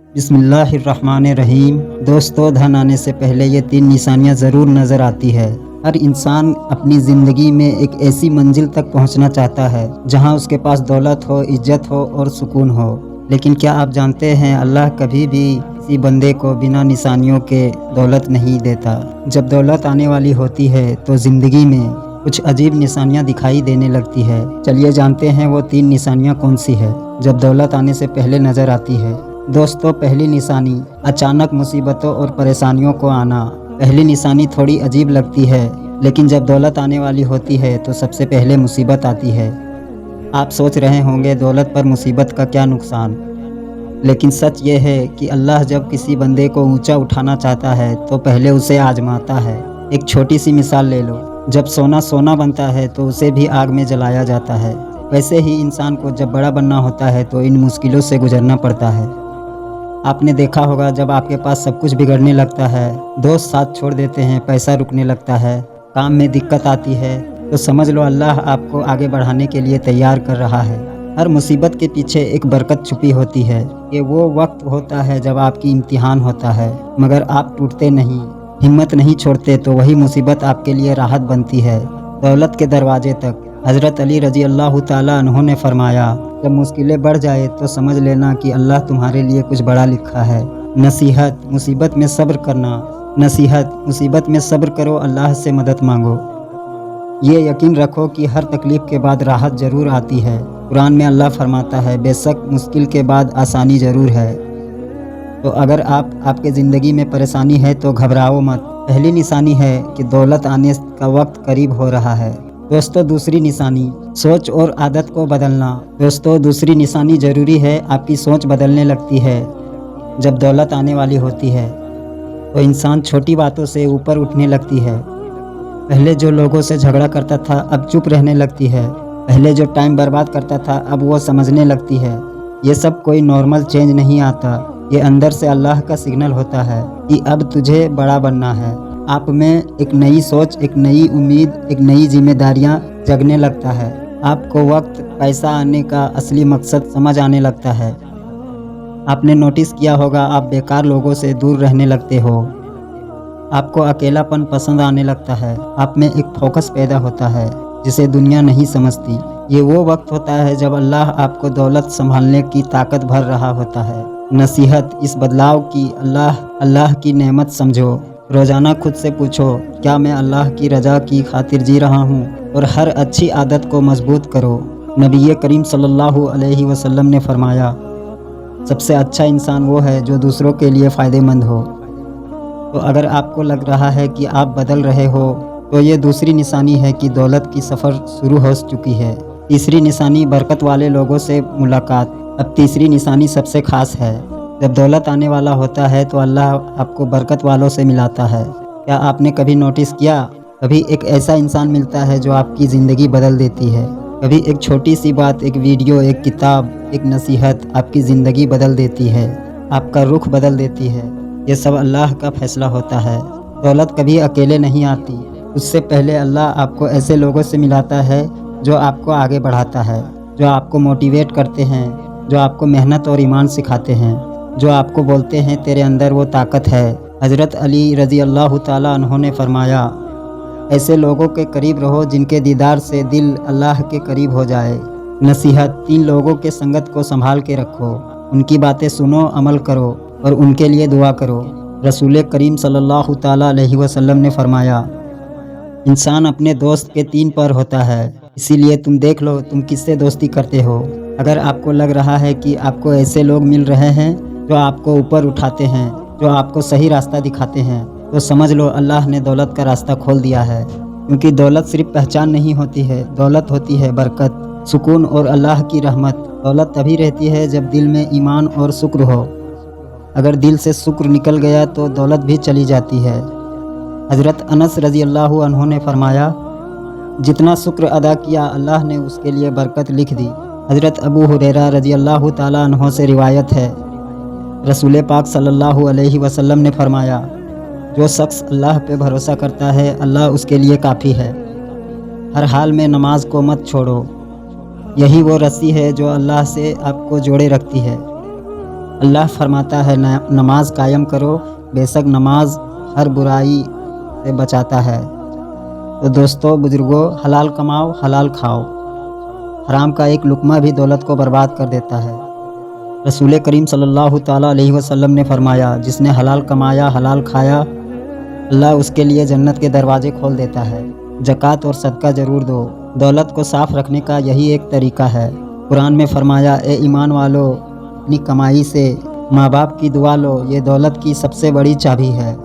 बिस्मिल्लाहिर्रहमानिर्रहीम। दोस्तों, धन आने से पहले ये 3 निशानियाँ ज़रूर नज़र आती है। हर इंसान अपनी ज़िंदगी में एक ऐसी मंजिल तक पहुंचना चाहता है जहां उसके पास दौलत हो, इज्जत हो और सुकून हो। लेकिन क्या आप जानते हैं, अल्लाह कभी भी किसी बंदे को बिना निशानियों के दौलत नहीं देता। जब दौलत आने वाली होती है तो ज़िंदगी में कुछ अजीब निशानियाँ दिखाई देने लगती है। चलिए जानते हैं वो 3 निशानियाँ कौन सी है जब दौलत आने से पहले नज़र आती है। दोस्तों, पहली निशानी, अचानक मुसीबतों और परेशानियों को आना। पहली निशानी थोड़ी अजीब लगती है, लेकिन जब दौलत आने वाली होती है तो सबसे पहले मुसीबत आती है। आप सोच रहे होंगे, दौलत पर मुसीबत का क्या नुकसान? लेकिन सच ये है कि अल्लाह जब किसी बंदे को ऊंचा उठाना चाहता है तो पहले उसे आजमाता है। एक छोटी सी मिसाल ले लो, जब सोना सोना बनता है तो उसे भी आग में जलाया जाता है। वैसे ही इंसान को जब बड़ा बनना होता है तो इन मुश्किलों से गुजरना पड़ता है। आपने देखा होगा, जब आपके पास सब कुछ बिगड़ने लगता है, दोस्त साथ छोड़ देते हैं, पैसा रुकने लगता है, काम में दिक्कत आती है, तो समझ लो अल्लाह आपको आगे बढ़ाने के लिए तैयार कर रहा है। हर मुसीबत के पीछे एक बरकत छुपी होती है। ये वो वक्त होता है जब आपकी इम्तिहान होता है, मगर आप टूटते नहीं, हिम्मत नहीं छोड़ते, तो वही मुसीबत आपके लिए राहत बनती है। दौलत के दरवाजे तक। हज़रत अली रज़ी अल्लाह ताला अन्हु ने फरमाया, जब मुश्किलें बढ़ जाए तो समझ लेना कि अल्लाह तुम्हारे लिए कुछ बड़ा लिखा है। नसीहत, मुसीबत में सब्र करना। नसीहत, मुसीबत में सब्र करो, अल्लाह से मदद मांगो। ये यकीन रखो कि हर तकलीफ़ के बाद राहत ज़रूर आती है। कुरान में अल्लाह फरमाता है, बेशक मुश्किल के बाद आसानी ज़रूर है। तो अगर आपके ज़िंदगी में परेशानी है तो घबराओ मत। पहली निशानी है कि दौलत आने का वक्त करीब हो रहा है। दोस्तों, दूसरी निशानी, सोच और आदत को बदलना। दोस्तों, दूसरी निशानी ज़रूरी है, आपकी सोच बदलने लगती है। जब दौलत आने वाली होती है तो इंसान छोटी बातों से ऊपर उठने लगती है। पहले जो लोगों से झगड़ा करता था अब चुप रहने लगती है। पहले जो टाइम बर्बाद करता था अब वो समझने लगती है। ये सब कोई नॉर्मल चेंज नहीं आता, ये अंदर से अल्लाह का सिग्नल होता है कि अब तुझे बड़ा बनना है। आप में एक नई सोच, एक नई उम्मीद, एक नई जिम्मेदारियां जगने लगता है। आपको वक्त, पैसा आने का असली मकसद समझ आने लगता है। आपने नोटिस किया होगा, आप बेकार लोगों से दूर रहने लगते हो। आपको अकेलापन पसंद आने लगता है। आप में एक फोकस पैदा होता है जिसे दुनिया नहीं समझती। ये वो वक्त होता है जब अल्लाह आपको दौलत संभालने की ताकत भर रहा होता है। नसीहत, इस बदलाव की अल्लाह की नेमत समझो। रोज़ाना खुद से पूछो, क्या मैं अल्लाह की रज़ा की खातिर जी रहा हूँ? और हर अच्छी आदत को मजबूत करो। नबी करीम सल्लल्लाहु अलैहि वसल्लम ने फरमाया, सबसे अच्छा इंसान वो है जो दूसरों के लिए फ़ायदेमंद हो। तो अगर आपको लग रहा है कि आप बदल रहे हो तो ये दूसरी निशानी है कि दौलत की सफ़र शुरू हो चुकी है। तीसरी निशानी, बरकत वाले लोगों से मुलाकात। अब तीसरी निशानी सबसे ख़ास है। जब दौलत आने वाला होता है तो अल्लाह आपको बरकत वालों से मिलाता है। क्या आपने कभी नोटिस किया, कभी एक ऐसा इंसान मिलता है जो आपकी ज़िंदगी बदल देती है। कभी एक छोटी सी बात, एक वीडियो, एक किताब, एक नसीहत आपकी ज़िंदगी बदल देती है, आपका रुख बदल देती है। ये सब अल्लाह का फ़ैसला होता है। दौलत कभी अकेले नहीं आती, उससे पहले अल्लाह आपको ऐसे लोगों से मिलाता है जो आपको आगे बढ़ाता है, जो आपको मोटिवेट करते हैं, जो आपको मेहनत और ईमान सिखाते हैं, जो आपको बोलते हैं तेरे अंदर वो ताकत है। हज़रत अली रज़ी अल्लाह ताला अन्हु ने फरमाया, ऐसे लोगों के करीब रहो जिनके दीदार से दिल अल्लाह के करीब हो जाए। नसीहत, 3 लोगों के संगत को संभाल के रखो, उनकी बातें सुनो, अमल करो और उनके लिए दुआ करो। रसूल करीम सल्लल्लाहु ताला अलैहि वसल्लम ने फरमाया, इंसान अपने दोस्त के 3 पर होता है, इसीलिए तुम देख लो तुम किससे दोस्ती करते हो। अगर आपको लग रहा है कि आपको ऐसे लोग मिल रहे हैं जो आपको ऊपर उठाते हैं, जो आपको सही रास्ता दिखाते हैं, तो समझ लो अल्लाह ने दौलत का रास्ता खोल दिया है। क्योंकि दौलत सिर्फ पहचान नहीं होती है, दौलत होती है बरकत, सुकून और अल्लाह की रहमत। दौलत तभी रहती है जब दिल में ईमान और शुक्र हो। अगर दिल से शुक्र निकल गया तो दौलत भी चली जाती है। हज़रत अनस रज़ी अल्लाह अन्हु ने फरमाया, जितना शुक्र अदा किया अल्लाह ने उसके लिए बरकत लिख दी। हज़रत अबू हुरैरा रज़ी अल्लाह ताला अन्हु से रिवायत है, रसूल पाक सल्लल्लाहु अलैहि वसल्लम ने फरमाया, जो शख्स अल्लाह पे भरोसा करता है अल्लाह उसके लिए काफ़ी है। हर हाल में नमाज को मत छोड़ो, यही वो रस्सी है जो अल्लाह से आपको जोड़े रखती है। اللہ فرماتا ہے نماز قائم کرو، بے شک نماز ہر برائی سے بچاتا ہے۔ تو دوستو بزرگوں، حلال کماؤ، حلال کھاؤ۔ حرام کا ایک لقمہ بھی دولت کو برباد کر دیتا ہے۔ رسول کریم صلی اللہ تعالیٰ علیہ وسلم نے فرمایا، جس نے حلال کمایا، حلال کھایا، اللہ اس کے لیے جنت کے دروازے کھول دیتا ہے۔ زکوٰۃ اور صدقہ ضرور دو۔ دولت کو صاف رکھنے کا یہی ایک طریقہ ہے۔ قرآن میں فرمایا، اے ایمان والو، اپنی کمائی سے ماں باپ کی دعا لو، یہ دولت کی سب سے بڑی چابی ہے۔